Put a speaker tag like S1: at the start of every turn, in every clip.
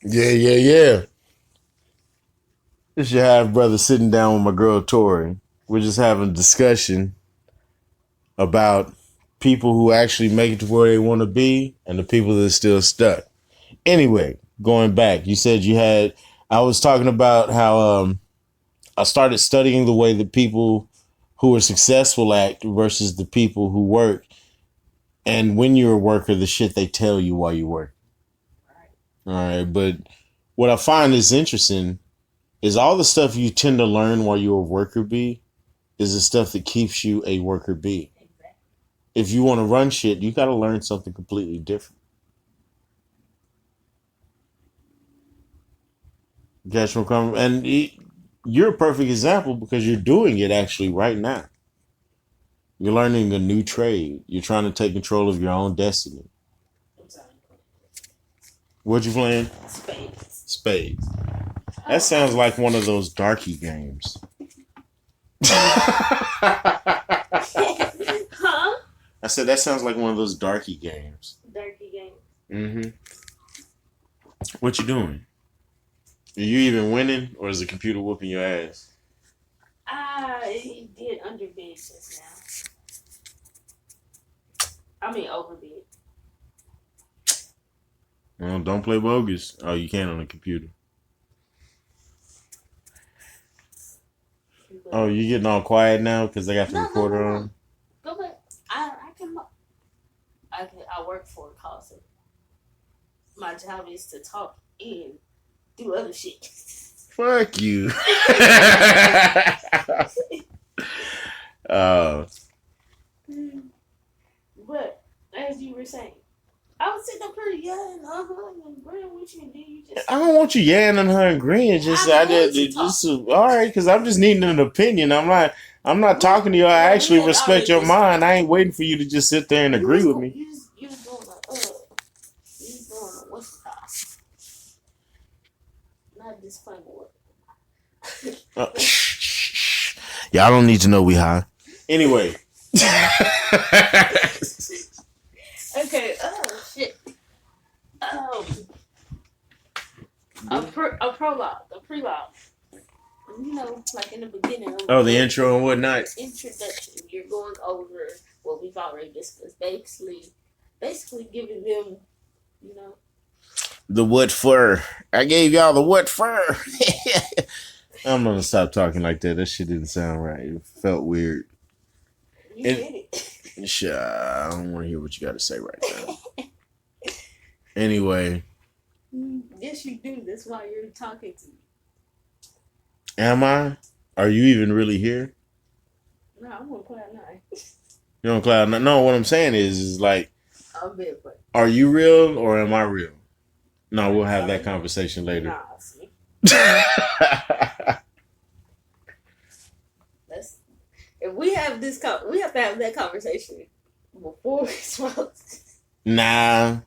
S1: Yeah. This your half brother sitting down with my girl Tori. We're just having a discussion about people who actually make it to where they want to be and the people that are still stuck. Anyway, going back, you said I was talking about how I started studying the way that people who are successful act versus the people who work. And when you're a worker, the shit they tell you while you work. All right. But what I find is interesting is all the stuff you tend to learn while you're a worker bee is the stuff that keeps you a worker bee. Exactly. If you want to run shit, you got to learn something completely different. Catch me coming, and you're a perfect example because you're doing it actually right now. You're learning a new trade. You're trying to take control of your own destiny. What you playing? Spades. That sounds like one of those darky games.
S2: Huh?
S1: I said that sounds like one of those darky games.
S2: Darky games.
S1: Mm-hmm. What you doing? Are you even winning, or is the computer whooping your ass?
S2: It did underbid just now. I mean overbid.
S1: Well, don't play bogus. Oh, you can on the computer. Oh, you getting all quiet now because I got the recorder on?
S2: Go back. I work for a call center. My job is to talk and do other shit.
S1: Fuck you.
S2: But as you were saying, I was sitting up here yelling, and agreeing with you, and then you just.
S1: I don't want you yelling on her and agreeing. Just all right, because I'm just needing an opinion. I'm not talking to you. I actually respect your mind. I ain't waiting for you to just sit there and agree with me.
S2: You was doing what's the top? Not this fun word.
S1: Y'all don't need to know we high. Anyway.
S2: Okay. Oh shit. A prologue, a prelogue. You know, like in the beginning.
S1: The intro and whatnot.
S2: Introduction. You're going over what we've already discussed. Basically giving them, you know.
S1: The what for? I gave y'all the what for. I'm gonna stop talking like that. That shit didn't sound right. It felt weird.
S2: You did it.
S1: I don't want to hear what you got to say right now. Anyway.
S2: Yes, you do. That's why you're talking to me.
S1: Am I? Are you even really here?
S2: No, I'm on cloud 9.
S1: You're on cloud 9? No, what I'm saying is like,
S2: I'm big, but
S1: are you real or am I real? No, we'll have that conversation later.
S2: Nah, see. If we have this, we have to have that conversation before we smoke.
S1: Nah.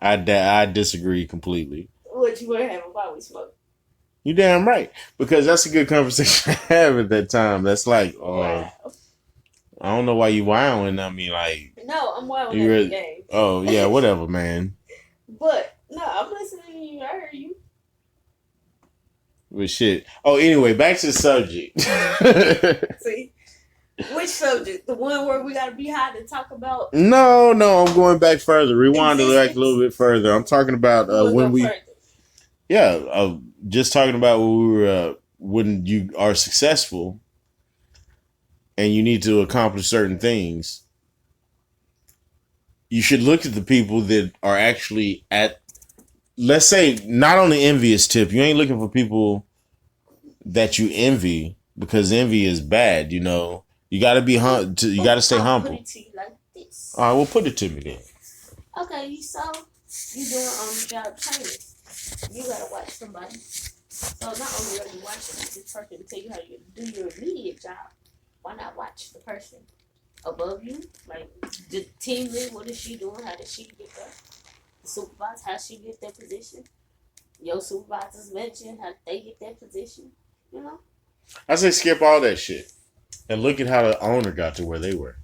S1: I disagree completely.
S2: What you want to have while we smoke?
S1: You damn right, because that's a good conversation to have at that time. That's like, wow. I don't know why you wilding. I mean, like,
S2: no, I'm wilding at the game.
S1: Oh yeah, whatever, man.
S2: But no, I'm listening to you. I heard you.
S1: But shit. Oh, anyway, back to the subject.
S2: See, which subject? The one where we gotta be high to talk about?
S1: No, I'm going back further. Rewind it back a little bit further. I'm talking about when we. Further. Yeah, just talking about when we were when you are successful and you need to accomplish certain things. You should look at the people that are actually at, let's say, not on the envious tip. You ain't looking for people that you envy because envy is bad. You know, you got to be you got to stay humble.
S2: Put it to you like this.
S1: All right, well, put it to me then.
S2: Okay, so you doing on-the-job training. You gotta watch somebody. So not only are you watching this person to tell you how you do your immediate job, why not watch the person above you? Like the team lead, what is she doing? How did she get there? The supervisor, how she get that position? Your supervisors mentioned how they get that position. You know?
S1: I say skip all that shit and look at how the owner got to where they were.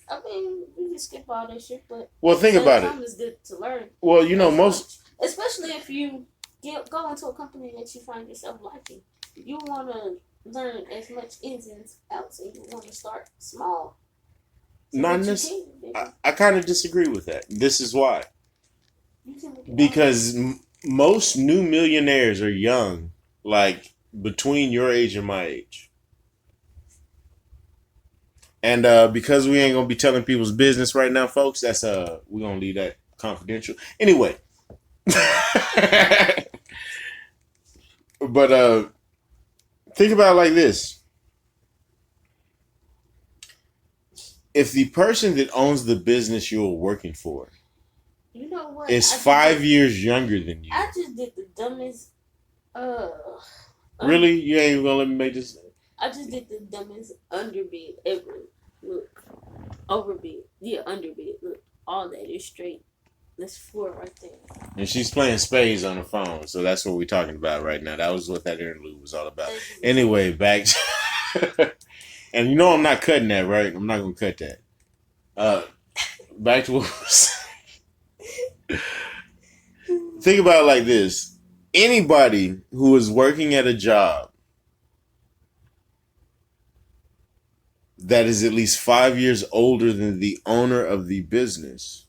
S2: I mean, we can skip all that shit, but
S1: think about it.
S2: It's good to learn.
S1: Well, you know, most
S2: Especially if you go into a company that you find yourself liking. You want to learn as much ins and outs, and you want to start small. So
S1: Not necessarily. I kind of disagree with that. This is why. Because most new millionaires are young, like between your age and my age. And because we ain't gonna be telling people's business right now, folks, that's we're gonna leave that confidential. Anyway. But think about it like this. If the person that owns the business you're working for,
S2: you know what,
S1: is 5 years younger than you.
S2: I just did the dumbest.
S1: Really? You ain't even gonna let me make this?
S2: I just did the dumbest underbid ever. Look, overbid. Yeah, underbid. Look, all that is straight. That's 4 right there.
S1: And she's playing spades on the phone, so that's what we're talking about right now. That was what that interlude was all about. Anyway, back to and you know I'm not cutting that, right? I'm not gonna cut that. Back to what we were saying. Think about it like this. Anybody who is working at a job that is at least 5 years older than the owner of the business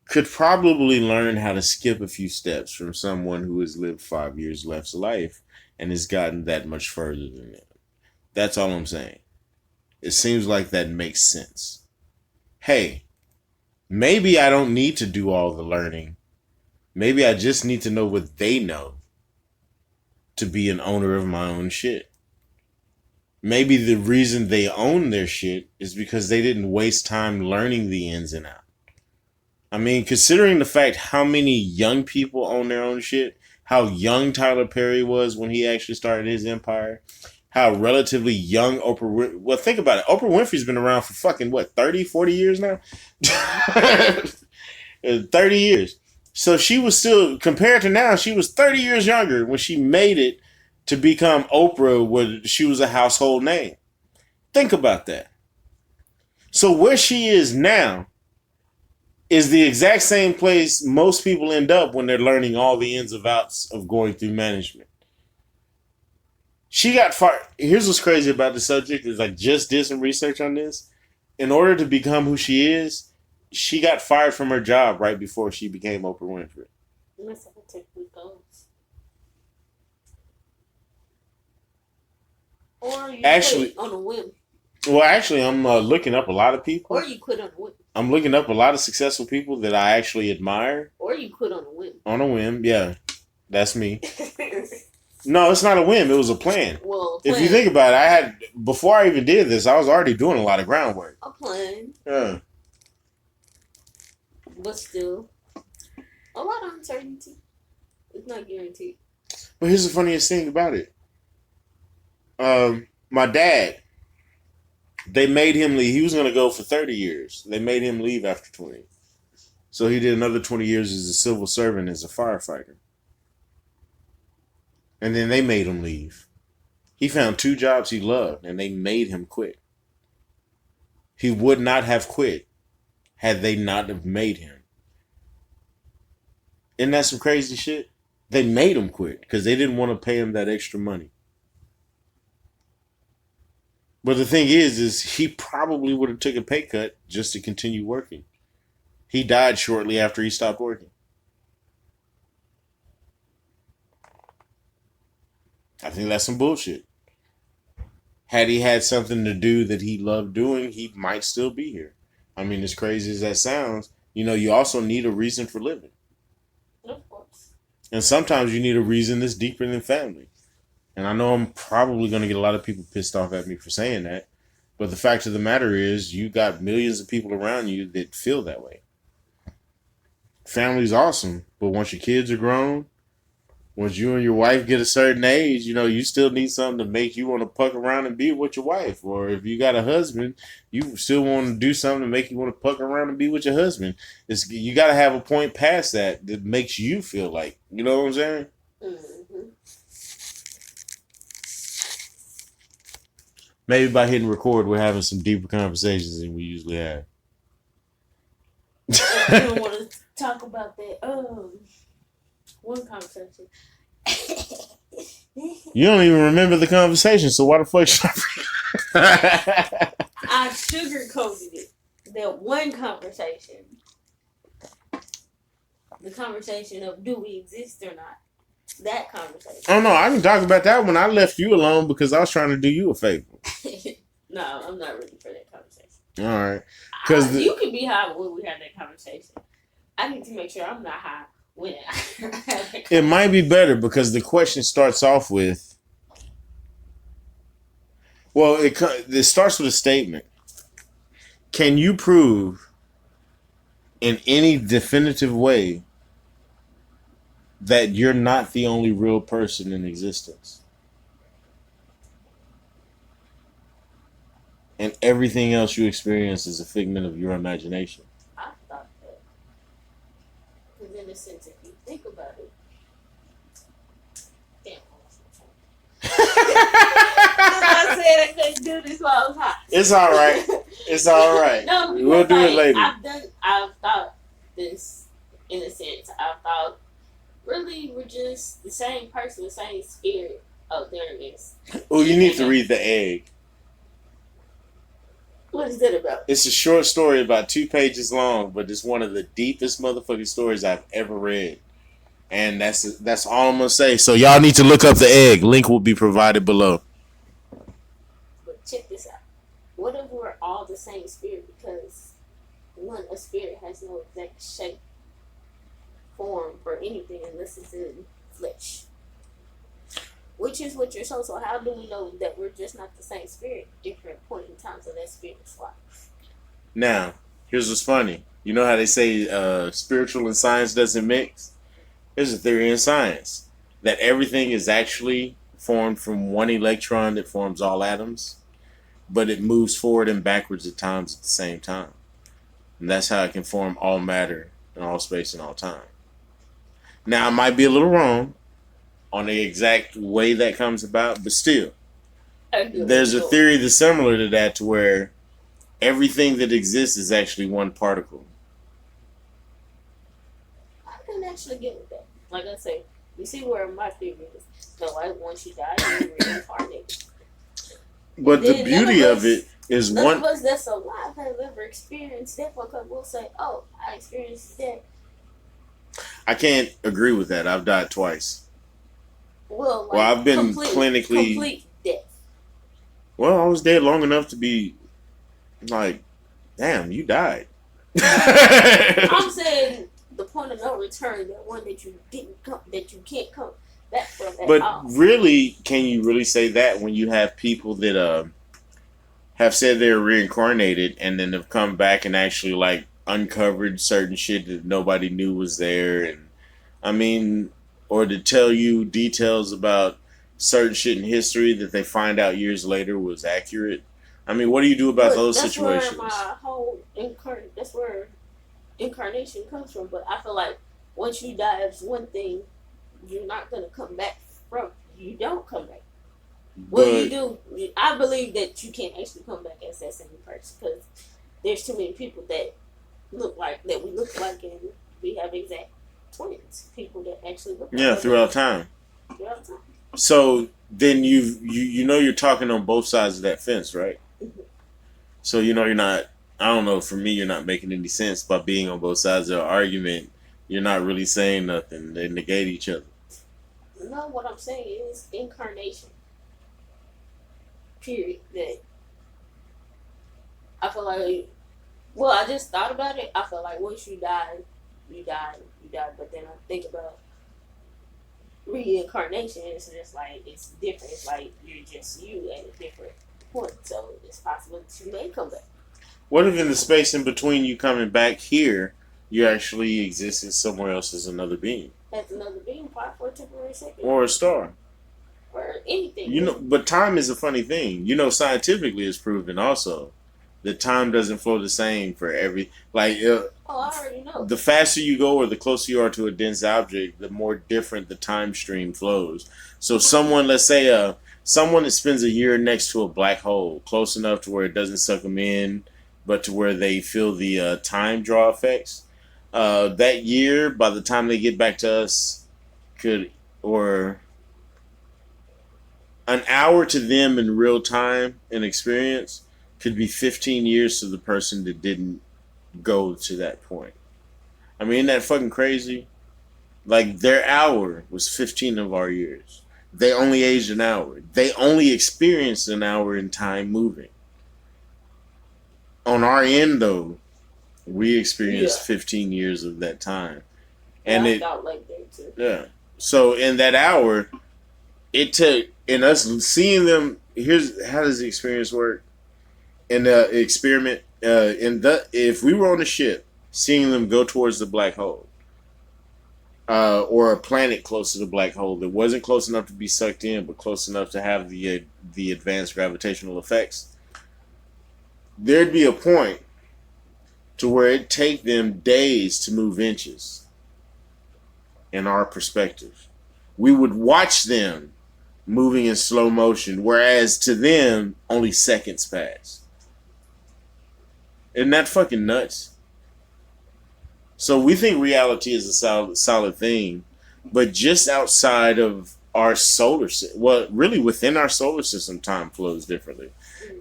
S1: could probably learn how to skip a few steps from someone who has lived 5 years less life and has gotten that much further than them. That's all I'm saying. It seems like that makes sense. Hey, maybe I don't need to do all the learning. Maybe I just need to know what they know to be an owner of my own shit. Maybe the reason they own their shit is because they didn't waste time learning the ins and outs. I mean, considering the fact how many young people own their own shit, how young Tyler Perry was when he actually started his empire, how relatively young Oprah... Well, think about it. Oprah Winfrey's been around for fucking, 30, 40 years now? 30 years. So she was still, compared to now, she was 30 years younger when she made it to become Oprah, where she was a household name. Think about that. So where she is now is the exact same place most people end up when they're learning all the ins and outs of going through management. She got fired. Here's what's crazy about the subject is I just did some research on this. In order to become who she is, she got fired from her job right before she became Oprah Winfrey.
S2: That's how it typically goes. Or you quit on a whim.
S1: Well, actually, I'm looking up a lot of people.
S2: Or you quit on a whim.
S1: I'm looking up a lot of successful people that I actually admire.
S2: Or you quit on a whim.
S1: On a whim, yeah. That's me. No, it's not a whim. It was a plan.
S2: Well,
S1: if you think about it, before I even did this, I was already doing a lot of groundwork.
S2: A plan.
S1: Yeah.
S2: But still, a lot of uncertainty. It's not guaranteed.
S1: But here's the funniest thing about it. My dad, they made him leave. He was going to go for 30 years. They made him leave after 20. So he did another 20 years as a civil servant, as a firefighter. And then they made him leave. He found 2 jobs he loved, and they made him quit. He would not have quit had they not have made him. Isn't that some crazy shit? They made him quit because they didn't want to pay him that extra money. But the thing is he probably would have took a pay cut just to continue working. He died shortly after he stopped working. I think that's some bullshit. Had he had something to do that he loved doing, he might still be here. I mean, as crazy as that sounds, you also need a reason for living.
S2: Of course.
S1: And sometimes you need a reason that's deeper than family. And I know I'm probably going to get a lot of people pissed off at me for saying that. But the fact of the matter is, you got millions of people around you that feel that way. Family's awesome, but once your kids are grown, once you and your wife get a certain age, you still need something to make you want to puck around and be with your wife. Or if you got a husband, you still want to do something to make you want to puck around and be with your husband. You got to have a point past that makes you feel like, you know what I'm saying?
S2: Mm-hmm.
S1: Maybe by hitting record, we're having some deeper conversations than we usually have.
S2: You don't want to talk about that one conversation.
S1: You don't even remember the conversation, so why the fuck should
S2: I sugarcoated it. That one conversation. The conversation of do we exist or not. That conversation.
S1: Oh no, I can talk about that when I left you alone because I was trying to do you a favor.
S2: No, I'm not ready for that conversation.
S1: All right. Because
S2: you can be high when we have that conversation. I need to make sure I'm not high when I have that conversation.
S1: It might be better because the question starts off with, well, it starts with a statement. Can you prove in any definitive way that you're not the only real person in existence? And everything else you experience is a figment of your imagination.
S2: I thought that. Because in a sense, if you think about it, damn, I said I couldn't do this while I was hot.
S1: It's all right. It's all right.
S2: No,
S1: we'll do it later.
S2: I've thought this in a sense. I've thought really we're just the same person, the same spirit. Oh, there it is.
S1: Oh, you need to read The Egg.
S2: What is that about?
S1: It's a short story about 2 pages long, but it's one of the deepest motherfucking stories I've ever read. And that's all I'm gonna say. So y'all need to look up The Egg. Link will be provided below.
S2: But check this out. What if we're all the same spirit? Because a spirit has no exact shape, form for anything unless it's in flesh. Which is what your soul. So how do we know that we're just not the same spirit? Different point in times of that spirit's life.
S1: Now, here's what's funny. You know how they say spiritual and science doesn't mix? There's a theory in science that everything is actually formed from one electron that forms all atoms, but it moves forward and backwards at times at the same time. And that's how it can form all matter in all space and all time. Now, I might be a little wrong on the exact way that comes about, but still, there's a theory that's similar to that, to where everything that exists is actually one particle.
S2: I can actually get with that. Like I say, you see where my theory is. So like once you die, you reincarnate.
S1: But the beauty of it is
S2: none of us that's alive have ever experienced that, because we'll say, oh, I experienced that.
S1: I can't agree with that. I've died twice.
S2: Well,
S1: I've been clinically
S2: complete death.
S1: Well, I was dead long enough to be like, damn, you died.
S2: I'm saying the point of no return, that one that you didn't come, that you can't come back from.
S1: But really, can you really say that when you have people that have said they're reincarnated and then have come back and actually like uncovered certain shit that nobody knew was there, and I mean, or to tell you details about certain shit in history that they find out years later was accurate? I mean, what do you do about those situations?
S2: Where my whole that's where incarnation comes from. But I feel like once you die, it's one thing you're not gonna come back from. You don't come back. What you do, I believe that you can't actually come back as that same person, because there's too many people that we look like, and we have exact twins. People that actually look like
S1: throughout time. So then you know you're talking on both sides of that fence, right?
S2: Mm-hmm.
S1: So you know you're not. I don't know. For me, you're not making any sense by being on both sides of the argument. You're not really saying nothing. They negate each other.
S2: No, what I'm saying is incarnation. Period. That I feel like. Well, I just thought about it. I feel like once you die, you die. But then I think about reincarnation. It's just like it's different. It's like you're just you at a different point. So it's possible that you may come back.
S1: What if in the space in between you coming back here, you actually existed somewhere else as another being?
S2: As another being, part for a temporary second.
S1: Or a star.
S2: Or anything.
S1: You know, but time is a funny thing. You know, scientifically it's proven also that time doesn't flow the same for every, like,
S2: I already know.
S1: The faster you go or the closer you are to a dense object, the more different the time stream flows. So someone, let's say someone that spends a year next to a black hole, close enough to where it doesn't suck them in, but to where they feel the time draw effects, That year, by the time they get back to us, or an hour to them in real time and experience could be 15 years to the person that didn't go to that point. I mean, isn't that fucking crazy? Like, their hour was 15 of our years. They only aged an hour. They only experienced an hour in time moving. On our end, though, we experienced 15 years of that time. And
S2: I felt like that too.
S1: Yeah. So in that hour, it took, in us seeing them, here's how does the experience work? In the experiment, if we were on a ship, seeing them go towards the black hole, or a planet close to the black hole that wasn't close enough to be sucked in, but close enough to have the advanced gravitational effects, there'd be a point to where it'd take them days to move inches. In our perspective, we would watch them moving in slow motion, whereas to them only seconds pass. Isn't that fucking nuts? So we think reality is a solid thing, but just outside of our solar system, well, really within our solar system, time flows differently.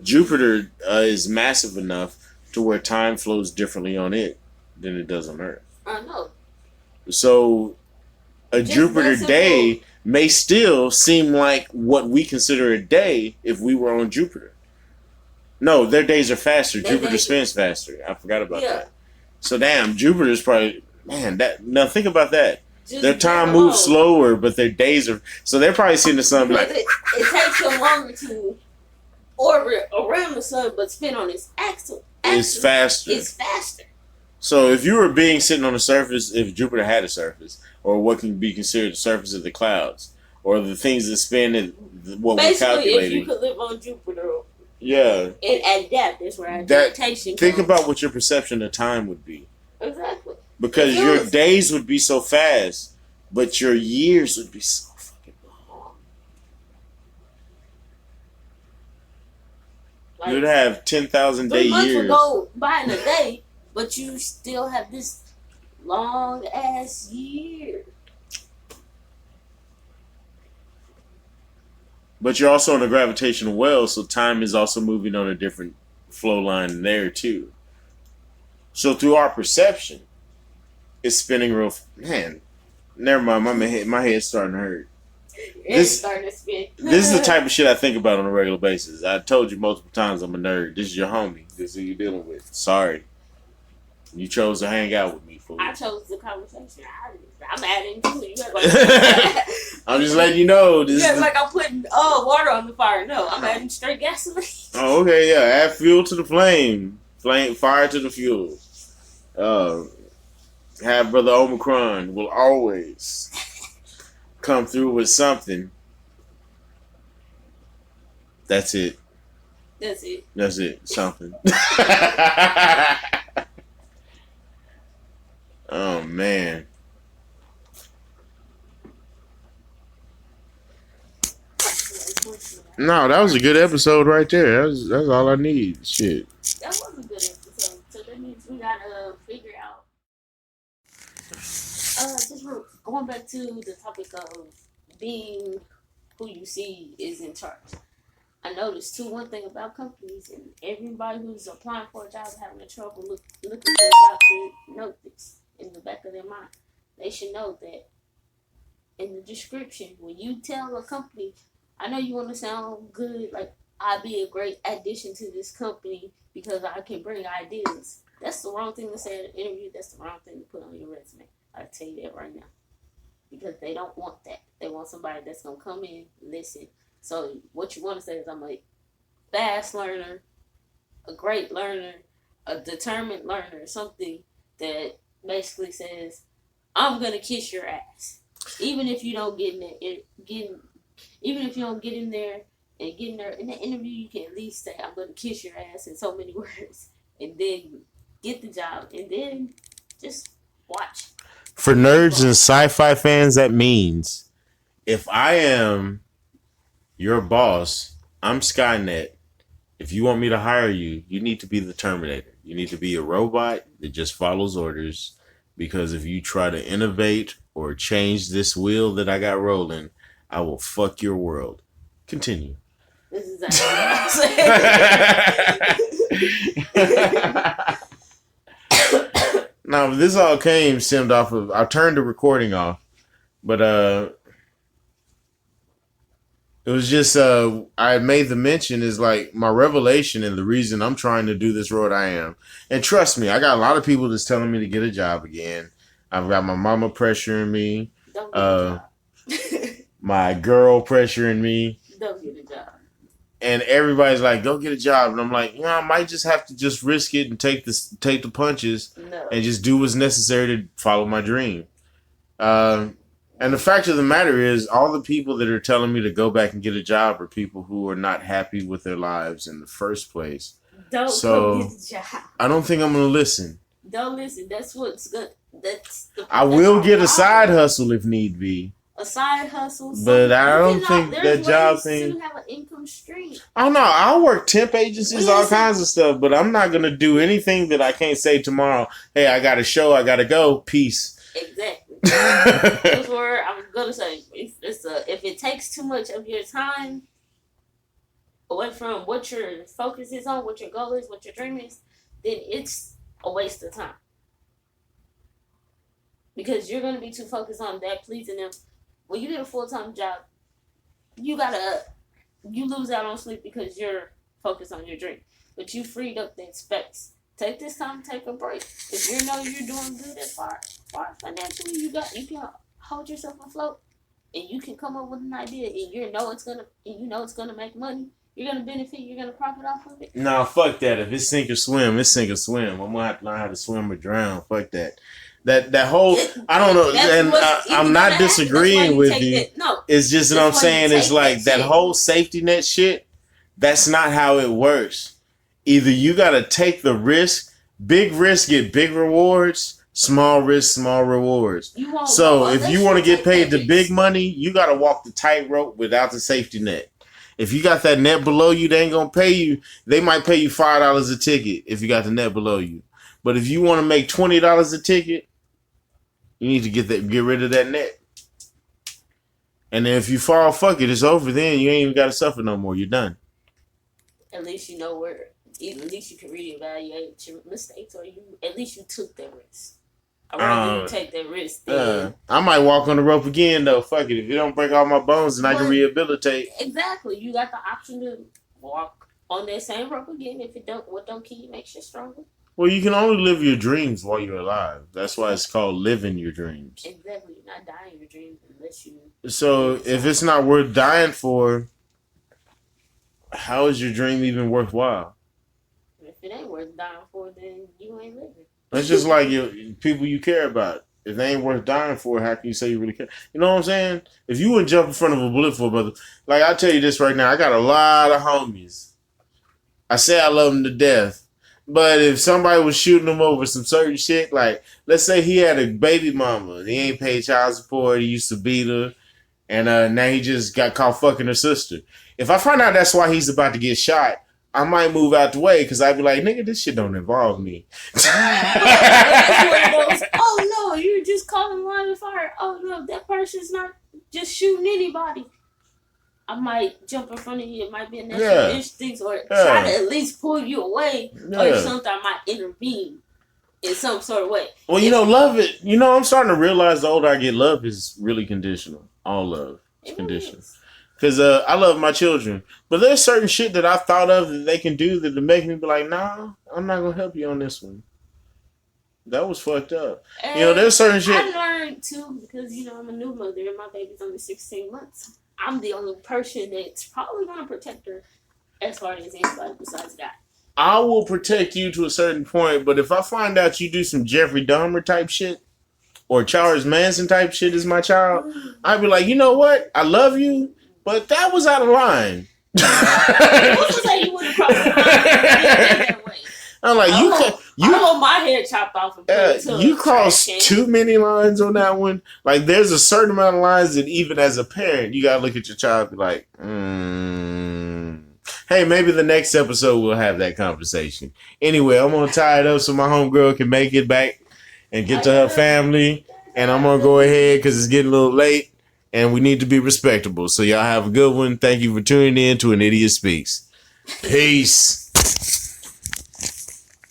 S1: Jupiter is massive enough to where time flows differently on it than it does on Earth.
S2: I know.
S1: So a just Jupiter day may still seem like what we consider a day if we were on Jupiter. No, their days are faster. Jupiter spins faster. I forgot about that. So damn, Jupiter's probably, man, now think about that. Just their time moves slower, but their days are, so they're probably seeing the sun like,
S2: it takes them longer to orbit around the sun, but spin on its axis.
S1: It's faster.
S2: It's faster.
S1: So if you were being sitting on the surface, if Jupiter had a surface, or what can be considered the surface of the clouds, or the things that spin at what we're calculating.
S2: Basically, if you could live on Jupiter,
S1: and
S2: adapt is where adaptation
S1: think comes. About what your perception of time would be.
S2: Exactly.
S1: Because your days would be so fast, but your years would be so fucking long. Like, you would have 10,000 day years. 3 months would
S2: go by in a day, but you still have this long ass year.
S1: But you're also in a gravitational well, so time is also moving on a different flow line there too. So through our perception, it's spinning real. Man, never mind. My head's starting to hurt.
S2: It's starting to spin.
S1: This is the type of shit I think about on a regular basis. I told you multiple times I'm a nerd. This is your homie. This is who you're dealing with. Sorry, you chose to hang out with me. Fool.
S2: I chose the conversation. I'm adding to it.
S1: I'm just letting you know. This
S2: is like I'm putting water on the fire. No, I'm adding straight gasoline.
S1: Oh, okay, yeah. Add fuel to the flame. Fire to the fuel. Have Brother O'Micrøn will always come through with something. That's it.
S2: That's it.
S1: That's it. Something. Oh, man. No, that was a good episode right there. That's all I need. Shit.
S2: That was a good episode. So that means we gotta figure out. Just going back to the topic of being who you see is in charge. I noticed too one thing about companies and everybody who's applying for a job having trouble looking for a job should note this in the back of their mind. They should know that in the description when you tell a company, I know you want to sound good, like I'd be a great addition to this company because I can bring ideas. That's the wrong thing to say in an interview. That's the wrong thing to put on your resume. I'll tell you that right now. Because they don't want that. They want somebody that's going to come in, listen. So what you want to say is I'm a fast learner, a great learner, a determined learner, something that basically says, I'm going to kiss your ass. Even if you don't get in there, even if you don't get in there and get in there in the interview, you can at least say, I'm going to kiss your ass in so many words. And then get the job. And then just watch.
S1: For nerds and sci-fi fans, that means if I am your boss, I'm Skynet. If you want me to hire you, you need to be the Terminator. You need to be a robot that just follows orders Because if you try to innovate or change this wheel that I got rolling, I will fuck your world. Continue.
S2: This is exactly what I'm saying.
S1: Now, this all stemmed off of, I turned the recording off, but it was just, I made the mention is like my revelation and the reason I'm trying to do this road I am. And trust me, I got a lot of people that's telling me to get a job again. I've got my mama pressuring me.
S2: Don't get a job.
S1: My girl pressuring me.
S2: Don't get a job.
S1: And everybody's like, go get a job. And I'm like, I might just have to just risk it and take the punches and just do what's necessary to follow my dream. And the fact of the matter is, all the people that are telling me to go back and get a job are people who are not happy with their lives in the first place.
S2: Don't go get a job.
S1: I don't think I'm going to listen.
S2: Don't listen. That's what's good.
S1: I will get a side hustle if need be.
S2: A side hustle.
S1: But I don't think that job thing.
S2: To have an income stream.
S1: I don't know. I'll work temp agencies, all kinds of stuff, but I'm not going to do anything that I can't say tomorrow. Hey, I got a show. I got to go. Peace.
S2: Exactly. That's where I was gonna say. If it takes too much of your time away from what your focus is on, what your goal is, what your dream is, then it's a waste of time. Because you're gonna be too focused on that pleasing them. When you get a full-time job, you lose out on sleep because you're focused on your dream. But you freed up the space. Take this time, take a break. If you know you're doing good as far financially, you can hold yourself afloat, and you can come up with an idea, and you know it's gonna make money. You're gonna benefit. You're gonna profit off of it.
S1: Nah, fuck that. If it's sink or swim, it's sink or swim. I'm gonna have to learn how to swim or drown. Fuck that. That whole I don't know, and I'm not disagreeing with you. No, it's just what I'm saying is like that whole safety net shit. That's not how it works. Either you got to take the risk, big risk, get big rewards, small risk, small rewards. So if you want to get paid the big money, you got to walk the tightrope without the safety net. If you got that net below you, they ain't going to pay you. They might pay you $5 a ticket if you got the net below you. But if you want to make $20 a ticket, you need to get rid of that net. And then if you fall, fuck it, it's over then. You ain't even got to suffer no more. You're done.
S2: At least you know where. At least you can reevaluate your mistakes, or at least you took that risk. I'd rather you take that risk.
S1: I might walk on the rope again though. Fuck it. If it don't break all my bones, then I can rehabilitate.
S2: Exactly. You got the option to walk on that same rope again. If it don't, what don't kill you makes you stronger.
S1: Well, you can only live your dreams while you're alive. That's why it's called living your dreams.
S2: Exactly. You're not dying your dreams unless you.
S1: So if it's not worth dying for, how is your dream even worthwhile?
S2: If it ain't worth dying for, then you ain't living.
S1: It's just like people you care about. If they ain't worth dying for, how can you say you really care? You know what I'm saying? If you wouldn't jump in front of a bullet for a brother, like I tell you this right now, I got a lot of homies. I say I love them to death. But if somebody was shooting them over some certain shit, like let's say he had a baby mama, he ain't paid child support, he used to beat her, and now he just got caught fucking her sister. If I find out that's why he's about to get shot, I might move out the way because I'd be like, nigga, this shit don't involve me.
S2: Oh no, you're just calling line of fire. Oh no, that person's not just shooting anybody. I might jump in front of you. It might be a natural instinct, or try to at least pull you away, or something. I might intervene in some sort of way.
S1: Well, love it. I'm starting to realize the older I get, love is really conditional. All love is conditional. Because I love my children. But there's certain shit that I've thought of that they can do that make me be like, nah, I'm not going to help you on this one. That was fucked up. And there's certain shit.
S2: I learned, too, because, I'm a new mother and my baby's only 16 months. I'm the only person that's probably going to protect her as far as anybody besides God.
S1: I will protect you to a certain point, but if I find out you do some Jeffrey Dahmer type shit or Charles Manson type shit as my child, I'd be like, you know what? I love you. But that was out of line. I'm like, you
S2: want my hair chopped off and
S1: you crossed too many lines on that one. Like, there's a certain amount of lines that even as a parent, you gotta look at your child and be like, hey, maybe the next episode we'll have that conversation. Anyway, I'm gonna tie it up so my homegirl can make it back and get to her family. And I'm going to go ahead because it's getting a little late and we need to be respectable. So y'all have a good one. Thank you for tuning in to An Idiot Speaks. Peace.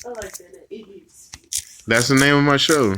S2: I like that. An Idiot Speaks.
S1: That's the name of my show.